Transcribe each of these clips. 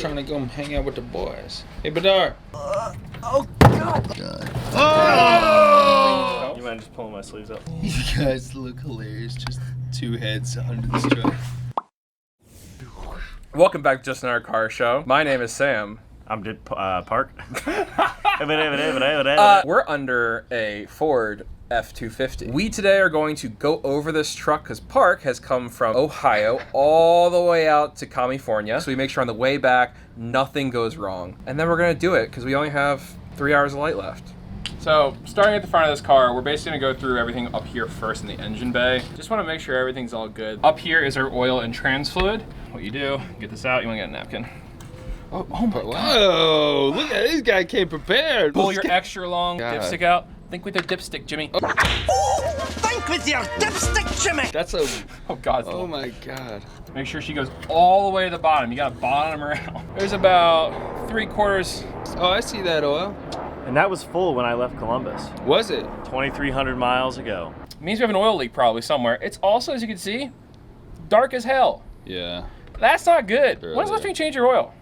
trying to go hang out with the boys. Hey, Badar. Oh, God. Oh! You mind just pulling my sleeves up? You guys look hilarious. Just two heads under this truck. Welcome back to Just Another Car Show. My name is Sam. I'm Park. We're under a Ford F-250. We today are going to go over this truck because Park has come from Ohio all the way out to California. So we make sure on the way back, nothing goes wrong. And then we're gonna do it because we only have 3 hours of light left. So, starting at the front of this car, we're basically gonna go through everything up here first in the engine bay. Just wanna make sure everything's all good. Up here is our oil and trans fluid. What you do, get this out, you wanna get a napkin. Oh my God. Whoa, look at this guy came prepared. Pull your extra long dipstick out. Think with your dipstick, Jimmy. Oh, think with your dipstick, Jimmy! That's a... Oh God. Oh my God. Make sure she goes all the way to the bottom. You gotta bottom her out. There's about 3/4. Oh, I see that oil. And that was full when I left Columbus. Was it? 2,300 miles ago. It means we have an oil leak probably somewhere. It's also, as you can see, dark as hell. Yeah. That's not good. Really? When's the last time you changed your oil?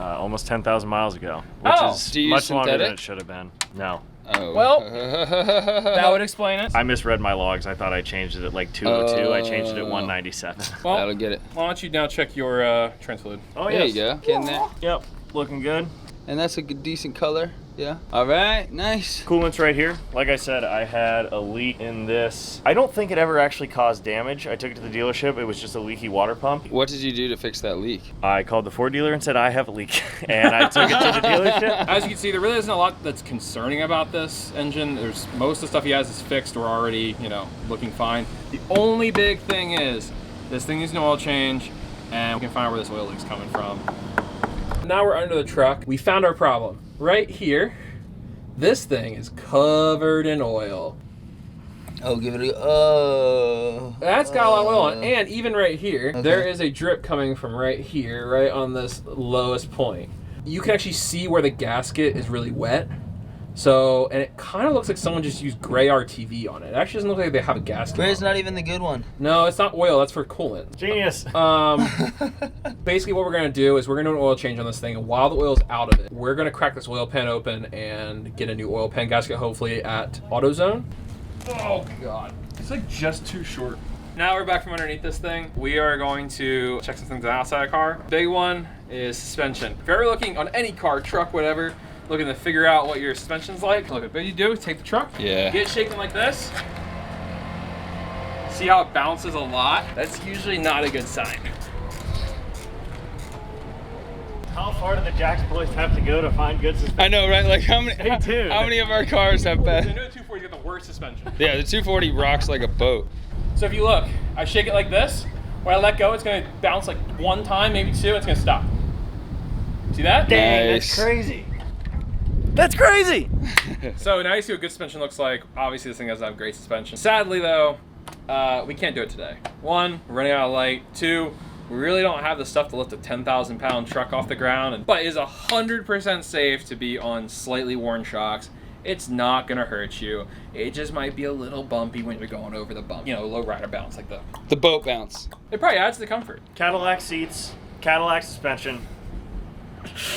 Almost 10,000 miles ago, which is Do you much use longer than synthetic? it should have been. No. Oh. Well, that would explain it. I misread my logs. I thought I changed it at like 202. I changed it at 197. Well, That'll get it. why don't you now check your trans fluid? Oh, There yes. you go. Getting there. Yep, looking good. And that's a good, decent color. Yeah. All right. Nice. Coolant's right here. Like I said, I had a leak in this. I don't think it ever actually caused damage. I took it to the dealership. It was just a leaky water pump. What did you do to fix that leak? I called the Ford dealer and said, I have a leak. And I took it to the dealership. As you can see, there really isn't a lot that's concerning about this engine. There's most of the stuff he has is fixed or already, looking fine. The only big thing is this thing needs an oil change, and we can find out where this oil leak's coming from. Now we're under the truck. We found our problem. Right here, this thing is covered in oil. Oh, give it a... Oh. That's got a lot of oil on it. And even right here, there is a drip coming from right here, right on this lowest point. You can actually see where the gasket is really wet. So, and it kind of looks like someone just used gray RTV on it. It actually doesn't look like they have a gasket. Gray's not even the good one. No, it's not oil. That's for coolant. Genius. Basically what we're going to do is we're going to do an oil change on this thing, and while the oil's out of it, we're going to crack this oil pan open and get a new oil pan gasket, hopefully at AutoZone. Oh God, it's like just too short. Now we're back from underneath this thing. We are going to check some things outside the car. Big one is suspension. If you're ever looking on any car, truck, whatever, looking to figure out what your suspension's like, look at what you do, take the truck, get it shaking like this. See how it bounces a lot? That's usually not a good sign. How far do the Jax boys have to go to find good suspension? I know, right? Like how many of our cars have I bad? know the 240's got the worst suspension. Yeah, the 240 rocks like a boat. So if you look, I shake it like this. When I let go, it's gonna bounce like one time, maybe two, it's gonna stop. See that? Dang, Nice. that's crazy. That's crazy! So now you see what good suspension looks like. Obviously this thing doesn't have great suspension. Sadly though, we can't do it today. One, we're running out of light. Two, we really don't have the stuff to lift a 10,000 pound truck off the ground, but it is 100% safe to be on slightly worn shocks. It's not gonna hurt you. It just might be a little bumpy when you're going over the bump. Low rider bounce like The boat bounce. it probably adds to the comfort. Cadillac seats, Cadillac suspension,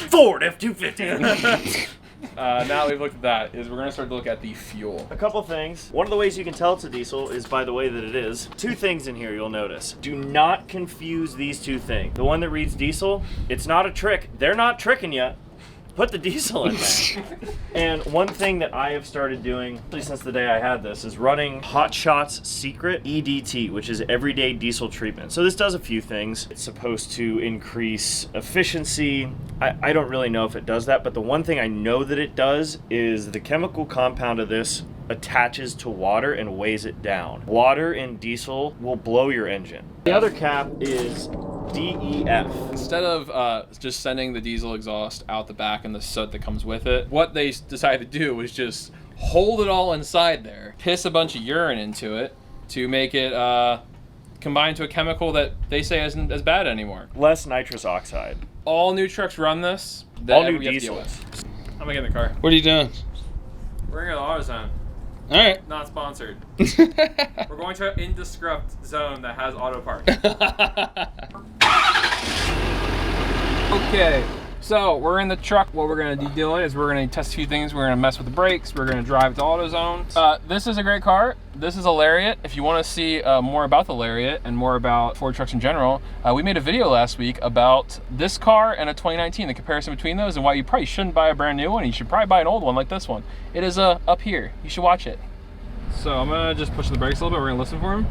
Ford F-250. Now that we've looked at that, is we're gonna start to look at the fuel. A couple things. One of the ways you can tell it's a diesel is by the way that it is. Two things in here you'll notice. Do not confuse these two things. The one that reads diesel, it's not a trick. They're not tricking you. Put the diesel in there. And one thing that I have started doing, at least since the day I had this, is running Hot Shots Secret EDT, which is everyday diesel treatment. So this does a few things. It's supposed to increase efficiency. I don't really know if it does that, but the one thing I know that it does is the chemical compound of this attaches to water and weighs it down. Water in diesel will blow your engine. The other cap is DEF. Instead of just sending the diesel exhaust out the back and the soot that comes with it, what they decided to do was just hold it all inside there, piss a bunch of urine into it to make it combine to a chemical that they say isn't as bad anymore. Less nitrous oxide. All new trucks run this. All new we have to deal diesels. with. I'm gonna get in the car. What are you doing? We're gonna go to AutoZone. All right. Not sponsored. We're going to an indescript zone that has auto park. Okay, So we're in the truck. What we're gonna be doing is we're gonna test a few things. We're gonna mess with the brakes. We're gonna drive to AutoZone. This is a great car. This is a Lariat. If you wanna see more about the Lariat and more about Ford trucks in general, we made a video last week about this car and a 2019, the comparison between those and why you probably shouldn't buy a brand new one. You should probably buy an old one like this one. It is up here. You should watch it. So I'm gonna just push the brakes a little bit. We're gonna listen for him.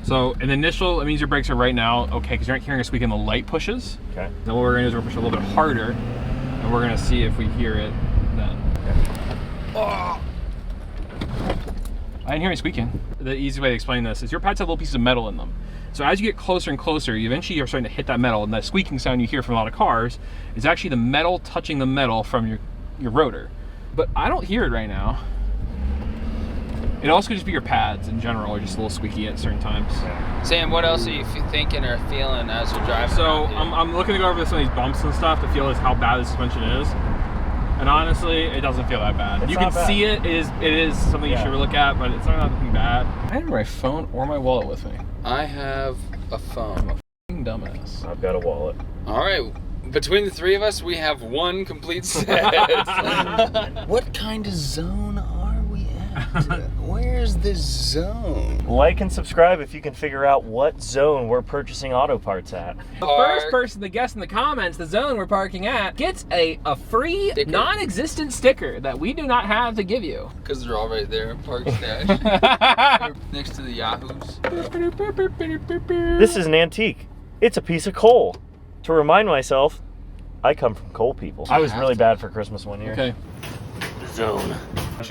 So in the initial, it means your brakes are right now okay because you're not hearing a squeak in the light pushes. Okay. Then what we're gonna do is we're gonna push a little bit harder and we're gonna see if we hear it then. Okay. Oh. I didn't hear any squeaking. The easy way to explain this is your pads have little pieces of metal in them. So as you get closer and closer, you eventually are starting to hit that metal, and that squeaking sound you hear from a lot of cars is actually the metal touching the metal from your rotor. But I don't hear it right now. It also could just be your pads in general are just a little squeaky at certain times. Sam, what else are you thinking or feeling as you're driving? So I'm looking to go over some of these bumps and stuff to feel how bad the suspension is. And honestly, it doesn't feel that bad. You can see it is something you should look at, but it's not nothing bad. I have my phone or my wallet with me. I have a phone. I'm a f***ing dumbass. I've got a wallet. All right. Between the three of us, we have one complete set. What kind of zone are we at? Where's this zone? Like and subscribe if you can figure out what zone we're purchasing auto parts at. The first person to guess in the comments the zone we're parking at gets a free, non-existent sticker that we do not have to give you. Because they're all right there, park stash. Next to the Yahoos. This is an antique. It's a piece of coal. To remind myself, I come from coal people. I was really bad for Christmas one year. Okay. The zone. We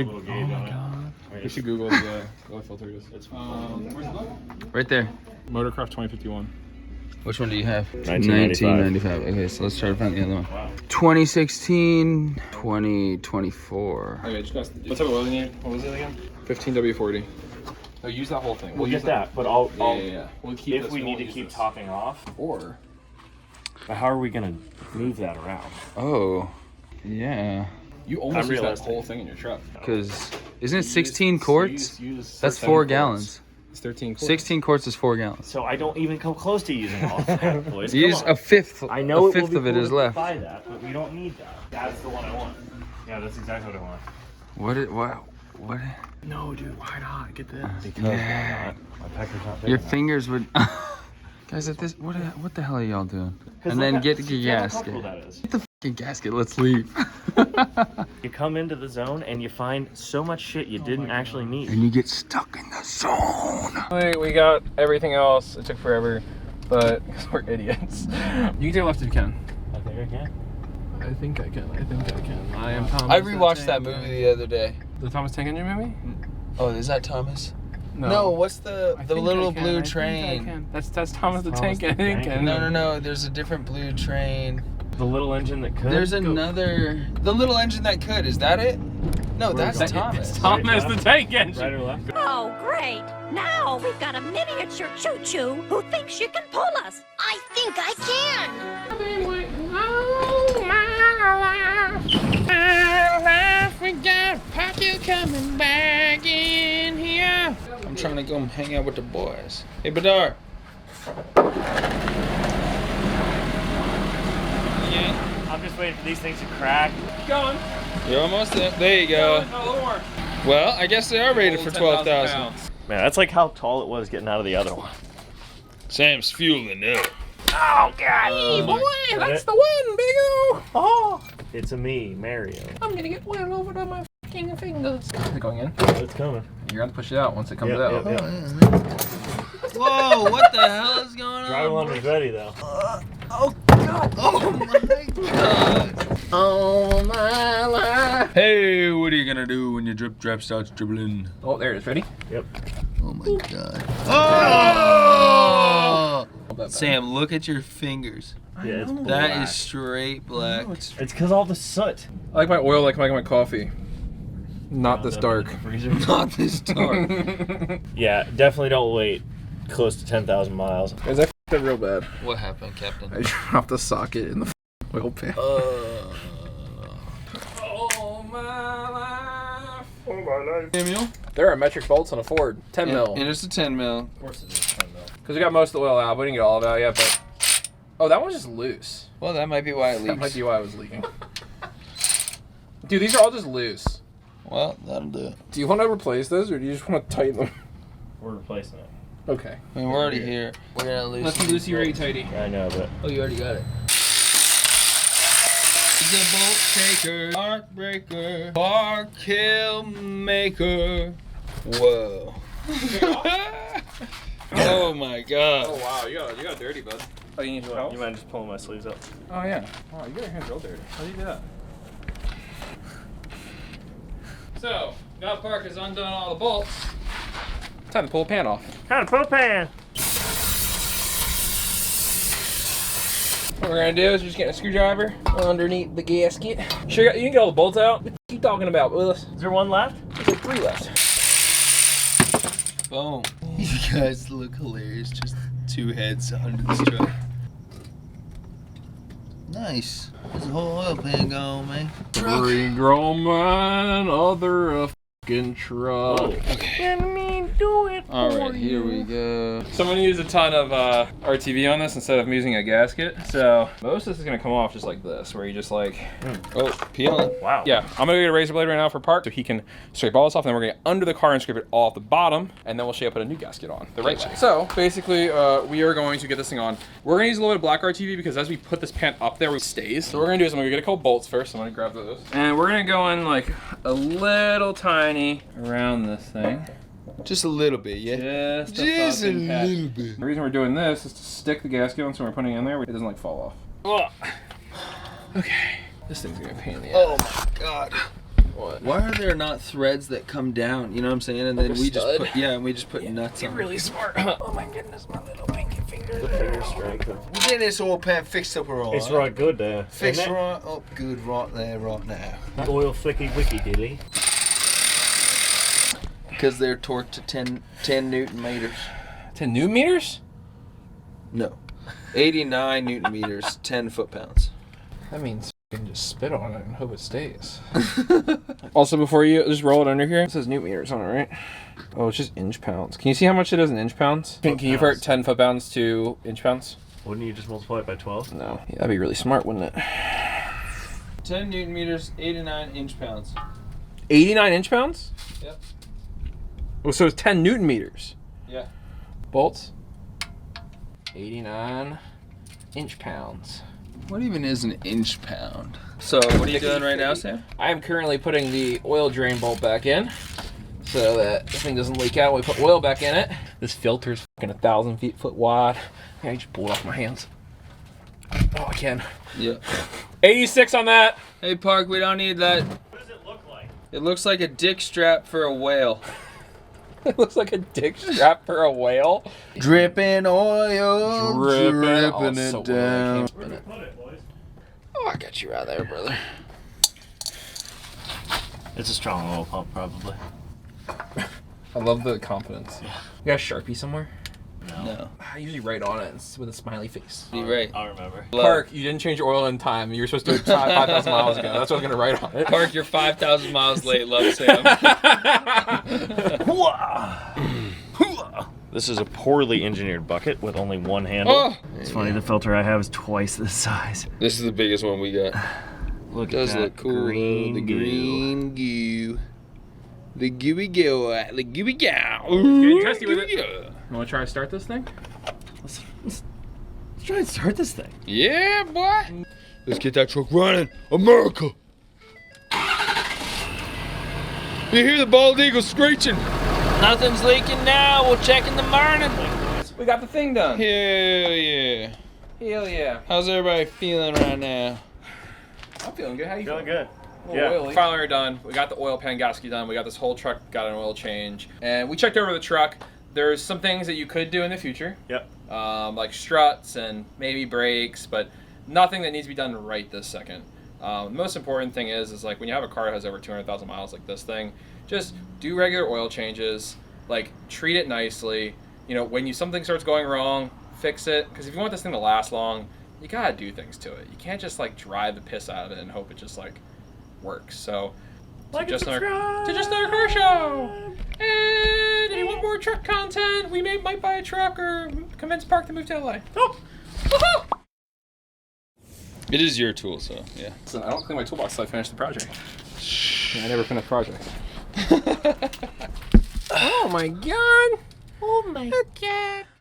should Google the oil filters. Where's the book? Right there. Motorcraft 2051. Which one do you have? 1995. Okay, so let's try to find the other one. Wow. 2016, 2024. Okay, just what type of oil do you need? What was it again? 15W40. No, use that whole thing. We'll get that, but I'll We'll keep if we need to keep topping off. Or But how are we gonna move that around? Oh, yeah. You almost use that whole thing in your truck. Because isn't it 16 quarts? That's 4 gallons. It's 13 quarts. 16 quarts is 4 gallons. So I don't even come close to using all of that, boys. Use a fifth. I know a fifth of it is left. Buy that, but we don't need that. That's the one I want. Yeah, that's exactly what I want. What? No, dude, why not? Get this. Because why not? My pecker's not big Your enough. fingers would. Guys, at this, what the hell are y'all doing? And look then get the gasket. Get the fucking gasket. Let's leave. You come into the zone and you find so much shit you didn't actually need. And you get stuck in the zone. We got everything else. It took forever, but we're idiots. You can take a left if you can. I think I can. I think I can. I am Thomas. I rewatched that movie the other day. The Thomas Tank Engine movie? Oh, is that Thomas? No, what's the little blue train? That's Thomas the Tank Engine. No. There's a different blue train. The little engine that could. There's another. The little engine that could. Is that it? No, that's Thomas. It's Thomas the Tank Engine. Right or left? Oh, great. Now we've got a miniature choo-choo who thinks she can pull us. I think I can. I'm trying to go hang out with the boys. Hey, Badar. I'm just waiting for these things to crack. Keep going. You're almost there. There you go. A little more. Well, I guess they are rated for 12,000. Man, that's like how tall it was getting out of the other one. Sam's fueling up. Oh, God. Boy, that's the one, big O. Oh. It's a me, Mario. I'm going to get well over on my fucking fingers. Is it going in? It's coming. You're going to push it out once it comes out. Yep. Whoa! What the hell is going on? Drive one is ready though. Oh God! Oh my God! Oh, my life. Hey, what are you gonna do when your drip drop starts dribbling? Oh, there it is. Ready? Yep. Oh my God! Oh! Sam, look at your fingers. Yeah, it's black. That is straight black. It's because all the soot. I like my oil like my coffee. Not this dark. Not this dark. Yeah, definitely don't wait close to 10,000 miles. Guys, I f***ed up real bad. What happened, Captain? I dropped the socket in the oil pan. Oh my life. Oh my life. Samuel? There are metric bolts on a Ford. 10 mil. And it's a 10 mil. Of course it is 10 mil. Because we got most of the oil out. We didn't get all of it out yet, but Oh, that one's just loose. Well, that might be why it That leaks. might be why it was leaking. Dude, these are all just loose. Well, that'll do it. Do you want to replace those, or do you just want to tighten them? We're replacing it. Okay. I mean, we're already here. We're gonna lose. Let's loosey ready tighty. I know, but Oh, you already got it. The bolt shaker, heartbreaker, bar kill maker. Whoa. Oh my god. Oh wow, you got dirty, bud. Oh, you need help? you mind just pulling my sleeves up? Oh yeah. Wow, you got your hands real dirty. How do you do that? So, now Park has undone all the bolts. Time to pull the pan off. Kind of propane. What we're gonna do is we're just getting a screwdriver underneath the gasket. Sure, you can get all the bolts out. What are you talking about, Willis? Is there one left? There's like 3 left. Boom. You guys look hilarious. Just 2 heads under this truck. Nice. There's a whole oil pan going, man. Bring on man, other fucking truck. Okay. Do it. Alright, here we go. So I'm gonna use a ton of RTV on this instead of using a gasket. So most of this is gonna come off just like this, where you just like, Oh, peeling. Wow. yeah. I'm gonna get a razor blade right now for Park so he can scrape all this off, and then we're gonna get under the car and scrape it all off the bottom, and then we'll show you how to put a new gasket on the right way. So basically, we are going to get this thing on. We're gonna use a little bit of black RTV because as we put this pan up there, it stays. So what we're gonna do is I'm gonna get a couple bolts first. I'm gonna grab those, and we're gonna go in like a little tiny around this thing. Just a little bit, yeah? Just Just a fucking patch. little bit. The reason we're doing this is to stick the gasket on so when we're putting it in there, it doesn't like fall off. Okay. This thing's gonna be a pain in the ass. Oh my god. What? Why are there not threads that come down? You know what I'm saying? And Like then a we just stud? put and we just put nuts on. Really smart. Oh my goodness, my little pinky finger. The finger strength. We're getting this oil pan fixed up all It's right good there. Fixed Isn't it? right up good right there, right now. Oil flicky wicky dilly. Because they're torqued to 10 Newton meters. 10 Newton meters? No. 89 Newton meters, 10 foot-pounds. That means you can just spit on it and hope it stays. Also, before you just roll it under here, it says Newton meters on it, right? Oh, it's just inch pounds. Can you see how much it is in inch pounds? Can you convert 10 foot pounds to inch pounds? Wouldn't you just multiply it by 12? No. Yeah, that'd be really smart, wouldn't it? 10 Newton meters, 89 inch pounds. 89 inch pounds? Yep. Oh, so it's 10 Newton meters. Yeah. Bolts. 89 inch pounds. What even is an inch pound? So, what are you doing right now, Sam? I am currently putting the oil drain bolt back in so that this thing doesn't leak out when we put oil back in it. This filter's fucking 1,000 foot wide. I just pull it off my hands. Oh, I can. Yeah. 86 on that. Hey, Park, we don't need that. What does it look like? It looks like a dick strap for a whale. It looks like a dick strap for a whale. Dripping oil, dripping so it down. Where do we put it, boys? Oh, I got you out there, brother. It's a strong oil pump, probably. I love the confidence. You got a Sharpie somewhere? No. I usually write on it with a smiley face. You're right. I'll remember. Park, you didn't change your oil in time. You were supposed to do it 5,000 miles ago. That's what I was going to write on it. Park, you're 5,000 miles late, love Sam. This is a poorly engineered bucket with only one handle. Oh. It's funny, the filter I have is twice this size. This is the biggest one we got. Look Does at that look cool. green The goo. green goo. The gooey go. The gooey go. Getting trusty with it. Gooey go. You want to try to start this thing? Let's try and start this thing. Yeah, boy. Let's get that truck running. America. You hear the bald eagle screeching? Nothing's leaking now. We'll check in the morning. We got the thing done. Hell yeah. Hell yeah. How's everybody feeling right now? I'm feeling good. How you Feeling feeling? good. Yeah. Finally we're done. We got the oil pan gasket done. We got this whole truck got an oil change. And we checked over the truck. There's some things that you could do in the future. Yep. Like struts and maybe brakes, but nothing that needs to be done right this second. The most important thing is like when you have a car that has over 200,000 miles like this thing, just do regular oil changes, like treat it nicely. You know, when something starts going wrong, fix it. Because if you want this thing to last long, you gotta do things to it. You can't just like drive the piss out of it and hope it just like works. So, Like and subscribe. to just another car show. And if you want more truck content, we might buy a truck or convince Park to move to LA. Oh. Woohoo! It is your tool, so yeah. Listen, I don't clean my toolbox till I finish the project. I never finish project. Oh my god! Oh my god.